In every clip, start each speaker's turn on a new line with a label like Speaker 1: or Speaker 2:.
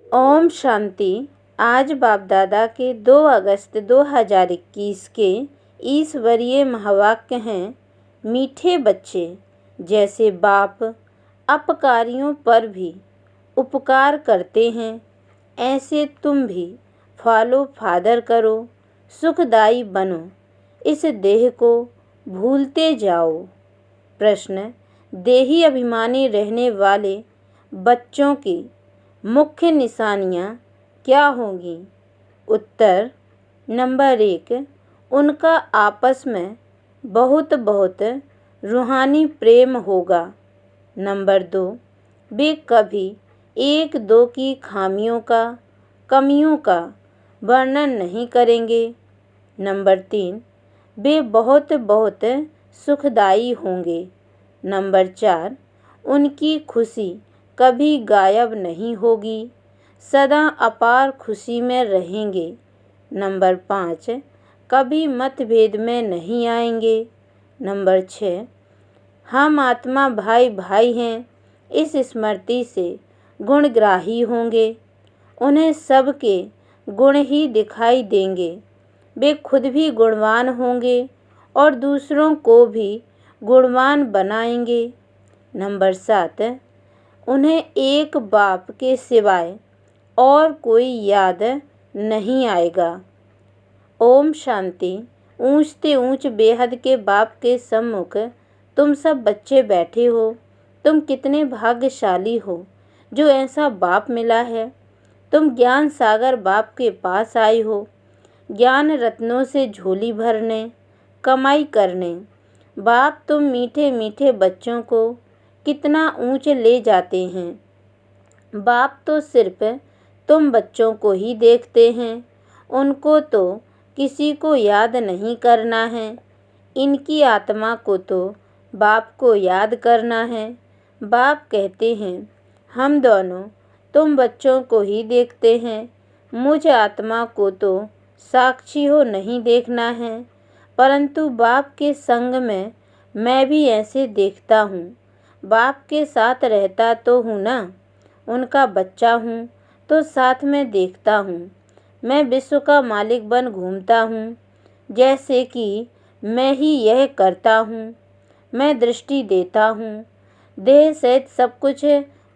Speaker 1: ओम शांति। आज बाप दादा के 2 अगस्त 2021 के ईश्वरीय महावाक्य हैं। मीठे बच्चे, जैसे बाप अपकारियों पर भी उपकार करते हैं, ऐसे तुम भी फॉलो फादर करो, सुखदाई बनो, इस देह को भूलते जाओ। प्रश्न: देही अभिमानी रहने वाले बच्चों की मुख्य निशानियाँ क्या होंगी? उत्तर: नंबर 1, उनका आपस में बहुत रूहानी प्रेम होगा। नंबर 2, वे कभी एक दो की खामियों का, कमियों का वर्णन नहीं करेंगे। नंबर 3, वे बहुत सुखदाई होंगे। नंबर 4, उनकी खुशी कभी गायब नहीं होगी, सदा अपार खुशी में रहेंगे। नंबर 5, कभी मतभेद में नहीं आएंगे। नंबर 6, हम आत्मा भाई भाई हैं, इस स्मृति से गुणग्राही होंगे। उन्हें सबके गुण ही दिखाई देंगे। वे खुद भी गुणवान होंगे और दूसरों को भी गुणवान बनाएंगे। नंबर 7, उन्हें एक बाप के सिवाय और कोई याद नहीं आएगा। ओम शांति। ऊंचते ऊंच बेहद के बाप के सम्मुख तुम सब बच्चे बैठे हो। तुम कितने भाग्यशाली हो जो ऐसा बाप मिला है। तुम ज्ञान सागर बाप के पास आए हो, ज्ञान रत्नों से झोली भरने, कमाई करने। बाप तुम मीठे मीठे बच्चों को कितना ऊंचे ले जाते हैं। बाप तो सिर्फ तुम बच्चों को ही देखते हैं, उनको तो किसी को याद नहीं करना है। इनकी आत्मा को तो बाप को याद करना है। बाप कहते हैं, हम दोनों तुम बच्चों को ही देखते हैं, मुझ आत्मा को तो साक्षी हो नहीं देखना है। परंतु बाप के संग में मैं भी ऐसे देखता हूँ। बाप के साथ रहता तो हूँ ना, उनका बच्चा हूँ तो साथ में देखता हूँ। मैं विश्व का मालिक बन घूमता हूँ, जैसे कि मैं ही यह करता हूँ। मैं दृष्टि देता हूँ। देह सहित सब कुछ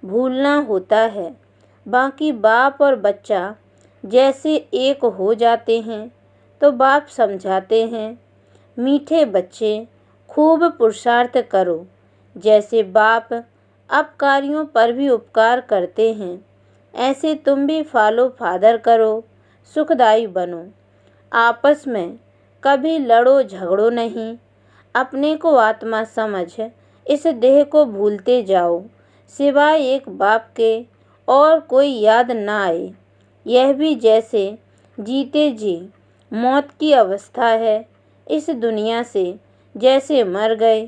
Speaker 1: भूलना होता है। बाकी बाप और बच्चा जैसे एक हो जाते हैं तो बाप समझाते हैं, मीठे बच्चे खूब पुरुषार्थ करो, जैसे बाप अपकारियों पर भी उपकार करते हैं, ऐसे तुम भी फॉलो फादर करो, सुखदाई बनो। आपस में कभी लड़ो झगड़ो नहीं। अपने को आत्मा समझ इस देह को भूलते जाओ, सिवाय एक बाप के और कोई याद ना आए। यह भी जैसे जीते जी मौत की अवस्था है, इस दुनिया से जैसे मर गए।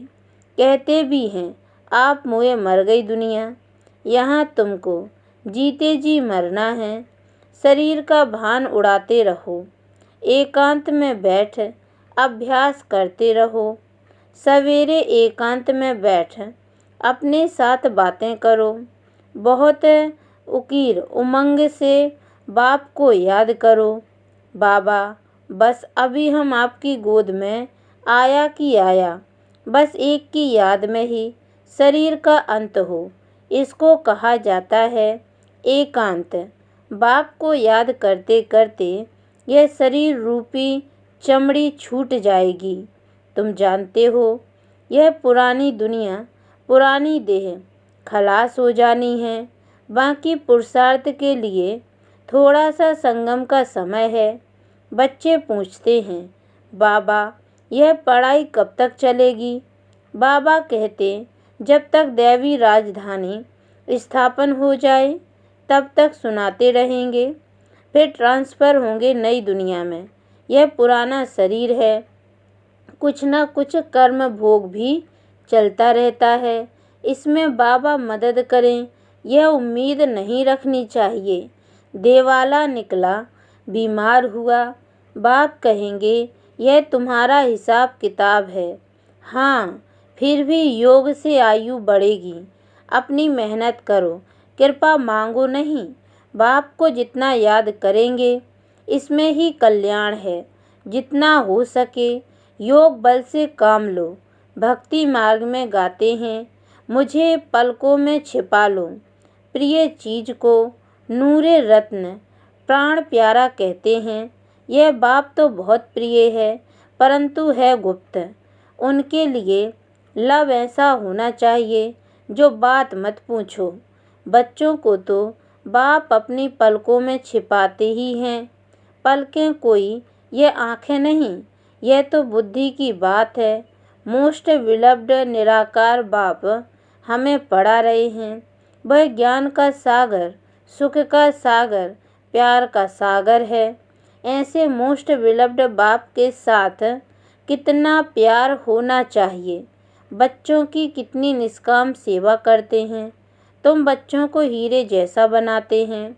Speaker 1: कहते भी हैं, आप मुए मर गई दुनिया। यहाँ तुमको जीते जी मरना है। शरीर का भान उड़ाते रहो, एकांत में बैठ अभ्यास करते रहो। सवेरे एकांत में बैठ अपने साथ बातें करो। बहुत उकीर उमंग से बाप को याद करो। बाबा, बस अभी हम आपकी गोद में आया कि आया, बस एक की याद में ही शरीर का अंत हो, इसको कहा जाता है एकांत। बाप को याद करते करते यह शरीर रूपी चमड़ी छूट जाएगी। तुम जानते हो, यह पुरानी दुनिया, पुरानी देह खलास हो जानी है। बाकी पुरुषार्थ के लिए थोड़ा सा संगम का समय है। बच्चे पूछते हैं, बाबा यह पढ़ाई कब तक चलेगी? बाबा कहते, जब तक दैवी राजधानी स्थापन हो जाए तब तक सुनाते रहेंगे। फिर ट्रांसफ़र होंगे नई दुनिया में। यह पुराना शरीर है, कुछ न कुछ कर्म भोग भी चलता रहता है। इसमें बाबा मदद करें, यह उम्मीद नहीं रखनी चाहिए। देवाला निकला, बीमार हुआ, बाप कहेंगे यह तुम्हारा हिसाब किताब है। हाँ, फिर भी योग से आयु बढ़ेगी। अपनी मेहनत करो, कृपा मांगो नहीं, बाप को जितना याद करेंगे इसमें ही कल्याण है। जितना हो सके योग बल से काम लो। भक्ति मार्ग में गाते हैं, मुझे पलकों में छिपा लो। प्रिय चीज को नूरे रत्न प्राण प्यारा कहते हैं। यह बाप तो बहुत प्रिय है परंतु है गुप्त। उनके लिए लव ऐसा होना चाहिए जो बात मत पूछो। बच्चों को तो बाप अपनी पलकों में छिपाते ही हैं। पलकें कोई ये आँखें नहीं, यह तो बुद्धि की बात है। मोस्ट विलव्ड निराकार बाप हमें पढ़ा रहे हैं। वह ज्ञान का सागर, सुख का सागर, प्यार का सागर है। ऐसे मोस्ट विलव्ड बाप के साथ कितना प्यार होना चाहिए। बच्चों की कितनी निष्काम सेवा करते हैं। तुम बच्चों को हीरे जैसा बनाते हैं।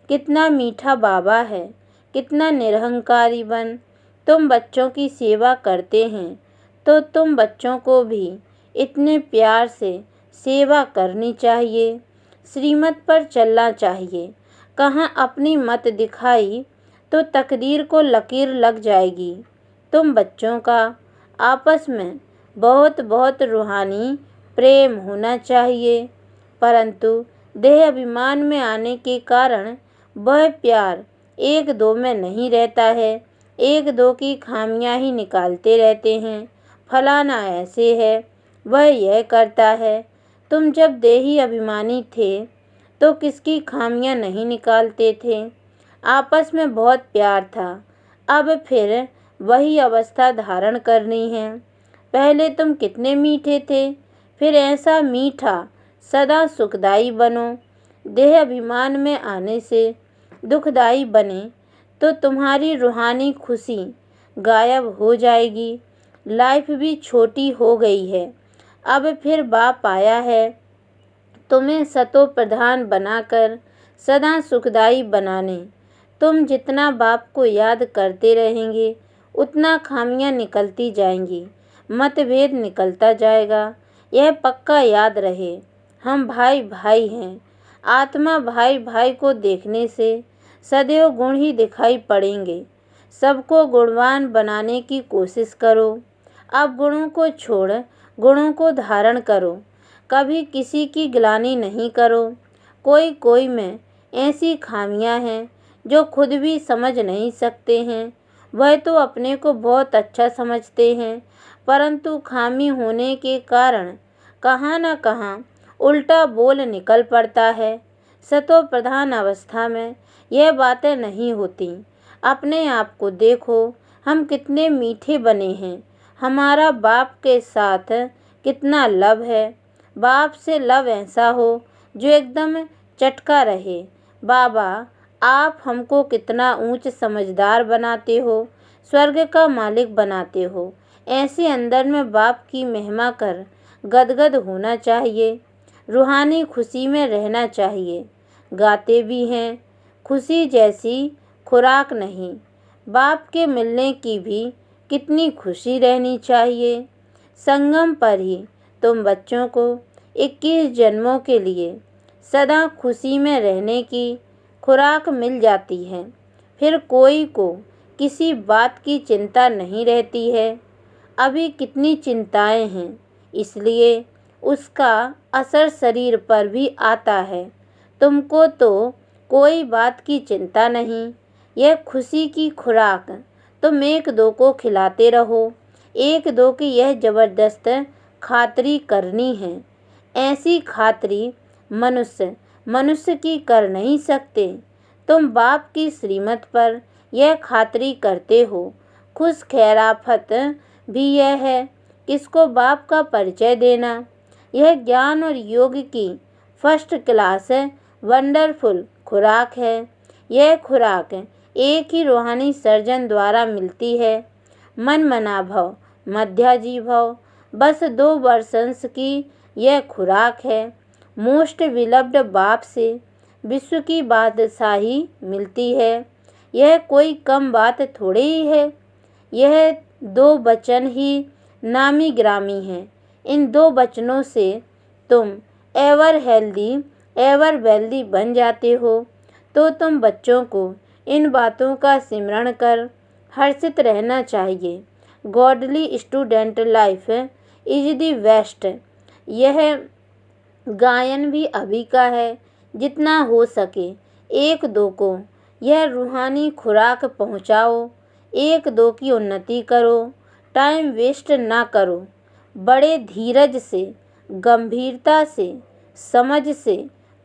Speaker 1: कितना मीठा बाबा है, कितना निरहंकारी बन। तुम बच्चों की सेवा करते हैं तो तुम बच्चों को भी इतने प्यार से सेवा करनी चाहिए। श्रीमत पर चलना चाहिए। कहाँ अपनी मत दिखाई तो तकदीर को लकीर लग जाएगी। तुम बच्चों का आपस में बहुत बहुत रूहानी प्रेम होना चाहिए, परंतु देह अभिमान में आने के कारण वह प्यार एक दो में नहीं रहता है। एक दो की खामियां ही निकालते रहते हैं। फलाना ऐसे है, वह यह करता है। तुम जब देही अभिमानी थे तो किसकी खामियां नहीं निकालते थे। आपस में बहुत प्यार था। अब फिर वही अवस्था धारण करनी है। पहले तुम कितने मीठे थे, फिर ऐसा मीठा सदा सुखदाई बनो। देह अभिमान में आने से दुखदाई बने तो तुम्हारी रूहानी खुशी गायब हो जाएगी। लाइफ भी छोटी हो गई है। अब फिर बाप आया है तुम्हें सतो प्रधान बनाकर सदा सुखदाई बनाने। तुम जितना बाप को याद करते रहेंगे उतना खामियां निकलती जाएंगी, मतभेद निकलता जाएगा। यह पक्का याद रहे, हम भाई भाई हैं। आत्मा भाई भाई को देखने से सदैव गुण ही दिखाई पड़ेंगे। सबको गुणवान बनाने की कोशिश करो। अब गुणों को छोड़ गुणों को धारण करो। कभी किसी की गिलानी नहीं करो। कोई कोई में ऐसी खामियां हैं जो खुद भी समझ नहीं सकते हैं। वह तो अपने को बहुत अच्छा समझते हैं, परंतु खामी होने के कारण कहाँ न कहाँ उल्टा बोल निकल पड़ता है। सतो प्रधान अवस्था में यह बातें नहीं होती। अपने आप को देखो, हम कितने मीठे बने हैं। हमारा बाप के साथ कितना लव है। बाप से लव ऐसा हो जो एकदम चटका रहे। बाबा, आप हमको कितना ऊंच समझदार बनाते हो, स्वर्ग का मालिक बनाते हो। ऐसे अंदर में बाप की महिमा कर गदगद होना चाहिए। रूहानी खुशी में रहना चाहिए। गाते भी हैं, खुशी जैसी खुराक नहीं। बाप के मिलने की भी कितनी खुशी रहनी चाहिए। संगम पर ही तुम बच्चों को 21 जन्मों के लिए सदा खुशी में रहने की खुराक मिल जाती है। फिर कोई को किसी बात की चिंता नहीं रहती है। अभी कितनी चिंताएं हैं, इसलिए उसका असर शरीर पर भी आता है। तुमको तो कोई बात की चिंता नहीं। यह खुशी की खुराक तुम एक दो को खिलाते रहो। एक दो की यह ज़बरदस्त खातिरी करनी है। ऐसी खातिरी मनुष्य की कर नहीं सकते। तुम बाप की श्रीमत पर यह खातिरी करते हो। खुश खैराफत भी यह है, किसको बाप का परिचय देना। यह ज्ञान और योग की फर्स्ट क्लास वंडरफुल खुराक है। यह खुराक एक ही रूहानी सर्जन द्वारा मिलती है। मन मना भव, मध्याजी भव, बस 2 वर्षंस की यह खुराक है। मोस्ट विलव्ड बाप से विश्व की बादशाही मिलती है। यह कोई कम बात थोड़ी ही है। यह 2 वचन ही नामी ग्रामी हैं। इन 2 वचनों से तुम एवर हेल्दी एवर वेल्दी बन जाते हो। तो तुम बच्चों को इन बातों का स्मरण कर हर्षित रहना चाहिए। Godly student life is the best. यह गायन भी अभी का है। जितना हो सके एक दो को यह रूहानी खुराक पहुँचाओ, एक दो की उन्नति करो, टाइम वेस्ट ना करो। बड़े धीरज से, गंभीरता से, समझ से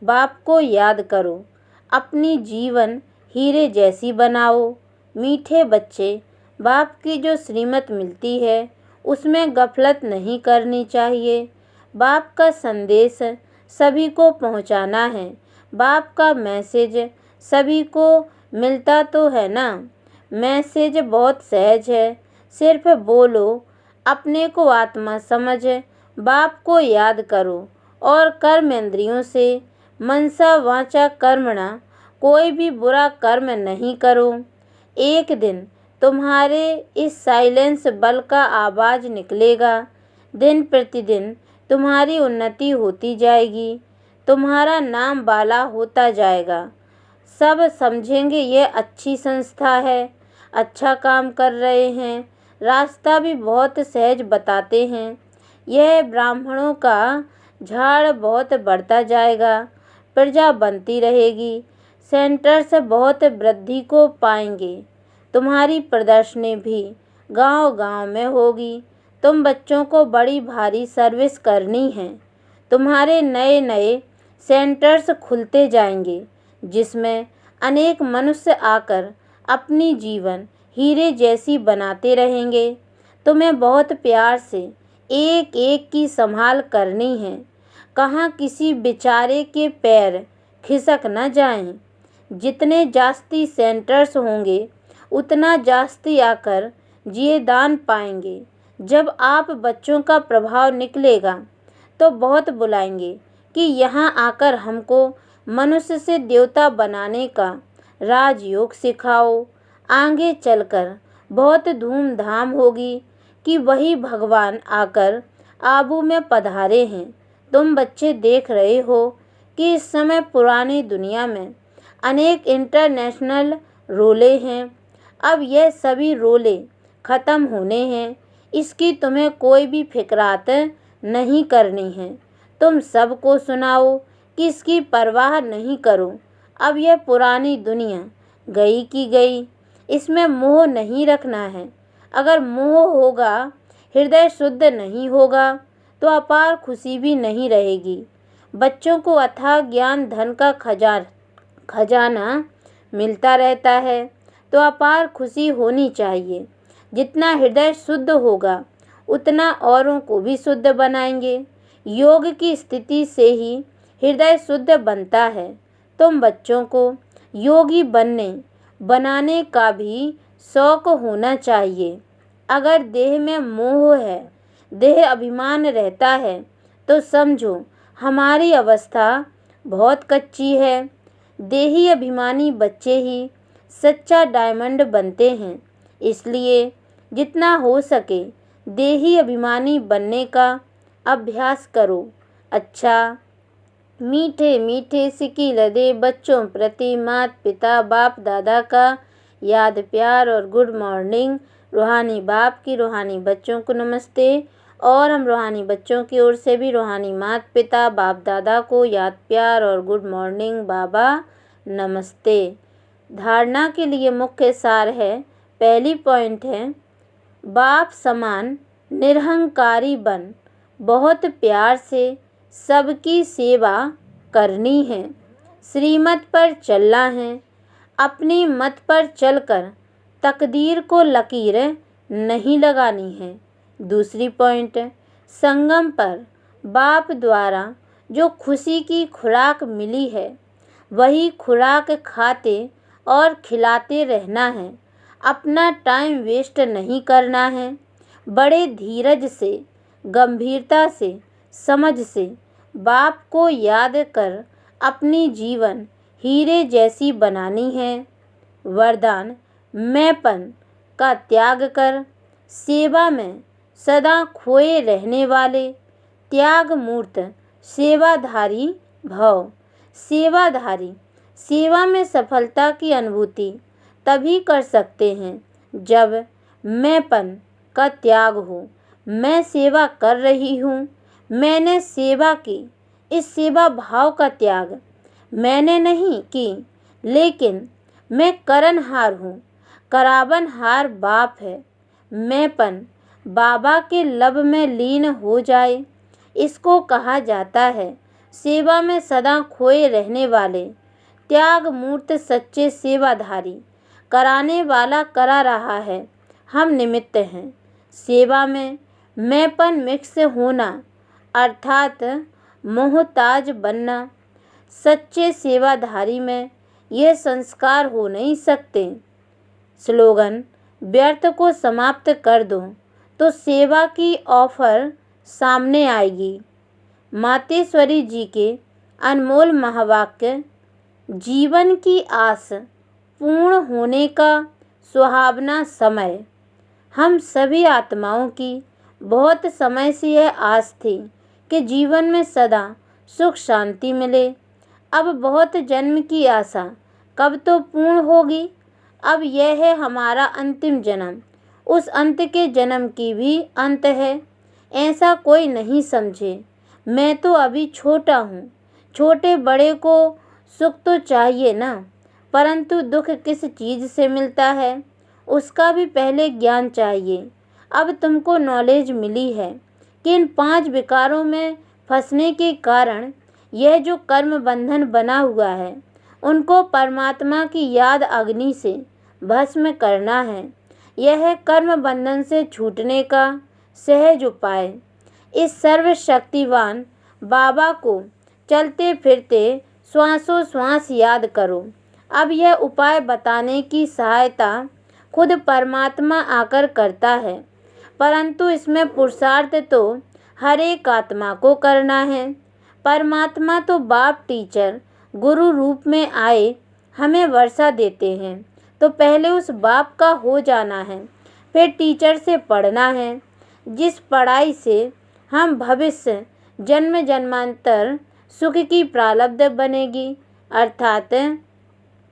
Speaker 1: बाप को याद करो। अपनी जीवन हीरे जैसी बनाओ। मीठे बच्चे, बाप की जो श्रीमत मिलती है उसमें गफलत नहीं करनी चाहिए। बाप का संदेश सभी को पहुंचाना है। बाप का मैसेज सभी को मिलता तो है ना। मैसेज बहुत सहज है, सिर्फ बोलो, अपने को आत्मा समझ बाप को याद करो और कर्मेंद्रियों से मनसा वाचा कर्मणा कोई भी बुरा कर्म नहीं करो। एक दिन तुम्हारे इस साइलेंस बल का आवाज़ निकलेगा। दिन प्रतिदिन तुम्हारी उन्नति होती जाएगी, तुम्हारा नाम बाला होता जाएगा। सब समझेंगे ये अच्छी संस्था है, अच्छा काम कर रहे हैं। रास्ता भी बहुत सहज बताते हैं। यह ब्राह्मणों का झाड़ बहुत बढ़ता जाएगा, प्रजा बनती रहेगी, सेंटर्स बहुत वृद्धि को पाएंगे। तुम्हारी प्रदर्शनी भी गांव-गांव में होगी। तुम बच्चों को बड़ी भारी सर्विस करनी है। तुम्हारे नए नए सेंटर्स खुलते जाएंगे जिसमें अनेक मनुष्य आकर अपनी जीवन हीरे जैसी बनाते रहेंगे। तुम्हें बहुत प्यार से एक एक की संभाल करनी है। कहाँ किसी बेचारे के पैर खिसक न जाएं। जितने जास्ती सेंटर्स होंगे उतना जास्ती आकर जिए दान पाएंगे। जब आप बच्चों का प्रभाव निकलेगा तो बहुत बुलाएंगे कि यहाँ आकर हमको मनुष्य से देवता बनाने का राजयोग सिखाओ। आगे चलकर बहुत धूमधाम होगी कि वही भगवान आकर आबू में पधारे हैं। तुम बच्चे देख रहे हो कि इस समय पुरानी दुनिया में अनेक इंटरनेशनल रोले हैं। अब यह सभी रोले ख़त्म होने हैं। इसकी तुम्हें कोई भी फिक्रात नहीं करनी है। तुम सबको सुनाओ कि इसकी परवाह नहीं करो। अब यह पुरानी दुनिया गई की गई, इसमें मोह नहीं रखना है। अगर मोह होगा, हृदय शुद्ध नहीं होगा तो अपार खुशी भी नहीं रहेगी। बच्चों को अथाह ज्ञान धन का खजाना मिलता रहता है तो अपार खुशी होनी चाहिए। जितना हृदय शुद्ध होगा उतना औरों को भी शुद्ध बनाएंगे। योग की स्थिति से ही हृदय शुद्ध बनता है। तुम बच्चों को योगी बनाने का भी शौक होना चाहिए। अगर देह में मोह है, देह अभिमान रहता है तो समझो हमारी अवस्था बहुत कच्ची है। देही अभिमानी बच्चे ही सच्चा डायमंड बनते हैं। इसलिए जितना हो सके देही अभिमानी बनने का अभ्यास करो। अच्छा, मीठे मीठे सिकील दे बच्चों प्रति माता पिता बाप दादा का याद प्यार और गुड मॉर्निंग। रूहानी बाप की रूहानी बच्चों को नमस्ते। और हम रूहानी बच्चों की ओर से भी रूहानी माता पिता बाप दादा को याद प्यार और गुड मॉर्निंग बाबा नमस्ते। धारणा के लिए मुख्य सार है। पहली पॉइंट है, बाप समान निरहंकारी बन बहुत प्यार से सबकी सेवा करनी है। श्रीमत पर चलना है, अपनी मत पर चलकर तकदीर को लकीर नहीं लगानी है। दूसरी पॉइंट, संगम पर बाप द्वारा जो खुशी की खुराक मिली है वही खुराक खाते और खिलाते रहना है। अपना टाइम वेस्ट नहीं करना है। बड़े धीरज से, गंभीरता से, समझ से बाप को याद कर अपनी जीवन हीरे जैसी बनानी है। वरदान, मैंपन का त्याग कर सेवा में सदा खोए रहने वाले त्याग मूर्त सेवाधारी भव। सेवाधारी सेवा में सफलता की अनुभूति तभी कर सकते हैं जब मैंपन का त्याग हो। मैं सेवा कर रही हूँ, मैंने सेवा की, इस सेवा भाव का त्याग मैंने नहीं की, लेकिन मैं करनहार हूँ। करावनहार बाप है। मैंपन बाबा के लब में लीन हो जाए, इसको कहा जाता है सेवा में सदा खोए रहने वाले। त्याग मूर्त सच्चे सेवाधारी, कराने वाला करा रहा है, हम निमित्त हैं। सेवा में मैंपन मिक्स होना अर्थात मोहताज बनना। सच्चे सेवाधारी में यह संस्कार हो नहीं सकते। स्लोगन: व्यर्थ को समाप्त कर दो तो सेवा की ऑफर सामने आएगी। मातेश्वरी जी के अनमोल महावाक्य। जीवन की आस पूर्ण होने का सुहावना समय। हम सभी आत्माओं की बहुत समय से यह आस थी कि जीवन में सदा सुख शांति मिले। अब बहुत जन्म की आशा कब तो पूर्ण होगी। अब यह है हमारा अंतिम जन्म। उस अंत के जन्म की भी अंत है, ऐसा कोई नहीं समझे। मैं तो अभी छोटा हूँ। छोटे बड़े को सुख तो चाहिए ना, परंतु दुख किस चीज़ से मिलता है उसका भी पहले ज्ञान चाहिए। अब तुमको नॉलेज मिली है कि इन 5 विकारों में फंसने के कारण यह जो कर्म बंधन बना हुआ है, उनको परमात्मा की याद अग्नि से भस्म करना है। यह है कर्म बंधन से छूटने का सहज उपाय। इस सर्वशक्तिवान बाबा को चलते फिरते श्वासों श्वास याद करो। अब यह उपाय बताने की सहायता खुद परमात्मा आकर करता है, परंतु इसमें पुरुषार्थ तो हर एक आत्मा को करना है। परमात्मा तो बाप टीचर गुरु रूप में आए हमें वर्षा देते हैं, तो पहले उस बाप का हो जाना है, फिर टीचर से पढ़ना है, जिस पढ़ाई से हम भविष्य जन्म जन्मांतर सुख की प्रारब्ध बनेगी। अर्थात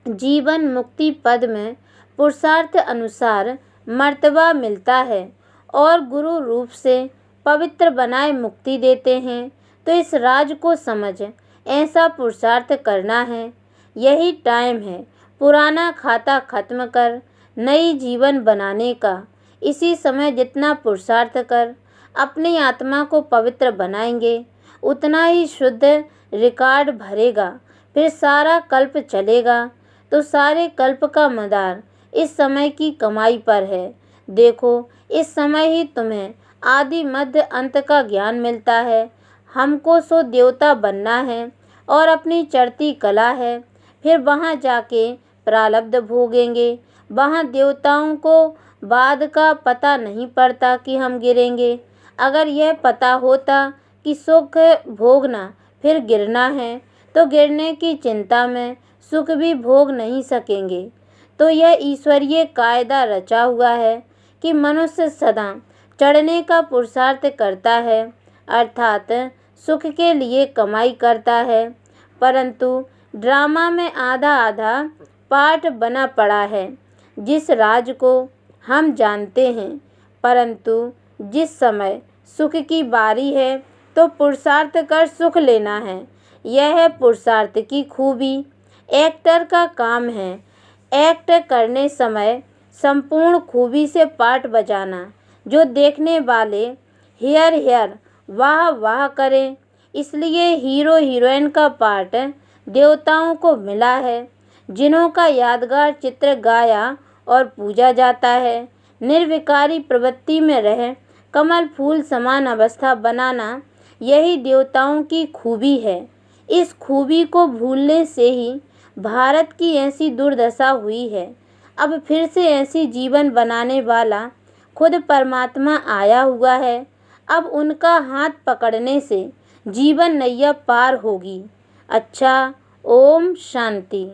Speaker 1: जीवन मुक्ति पद में पुरुषार्थ अनुसार मर्तबा मिलता है और गुरु रूप से पवित्र बनाए मुक्ति देते हैं। तो इस राज को समझ ऐसा पुरुषार्थ करना है। यही टाइम है पुराना खाता खत्म कर नई जीवन बनाने का। इसी समय जितना पुरुषार्थ कर अपनी आत्मा को पवित्र बनाएंगे, उतना ही शुद्ध रिकॉर्ड भरेगा। फिर सारा कल्प चलेगा, तो सारे कल्प का मदार इस समय की कमाई पर है। देखो, इस समय ही तुम्हें आदि मध्य अंत का ज्ञान मिलता है। हमको सो देवता बनना है और अपनी चढ़ती कला है। फिर वहाँ जाके प्रारब्ध भोगेंगे। वहाँ देवताओं को बाद का पता नहीं पड़ता कि हम गिरेंगे। अगर यह पता होता कि सुख भोगना फिर गिरना है, तो गिरने की चिंता में सुख भी भोग नहीं सकेंगे। तो यह ईश्वरीय कायदा रचा हुआ है कि मनुष्य सदा चढ़ने का पुरुषार्थ करता है, अर्थात सुख के लिए कमाई करता है। परंतु ड्रामा में आधा आधा पार्ट बना पड़ा है, जिस राज को हम जानते हैं। परंतु जिस समय सुख की बारी है तो पुरुषार्थ कर सुख लेना है। यह है पुरुषार्थ की खूबी। एक्टर का काम है एक्ट करने समय संपूर्ण खूबी से पार्ट बजाना, जो देखने वाले हियर हियर वाह वाह करें। इसलिए हीरो हीरोइन का पार्ट देवताओं को मिला है, जिन्हों का यादगार चित्र गाया और पूजा जाता है। निर्विकारी प्रवृत्ति में रह कमल फूल समान अवस्था बनाना, यही देवताओं की खूबी है। इस खूबी को भूलने से ही भारत की ऐसी दुर्दशा हुई है। अब फिर से ऐसी जीवन बनाने वाला खुद परमात्मा आया हुआ है। अब उनका हाथ पकड़ने से जीवन नैया पार होगी। अच्छा, ओम शांति।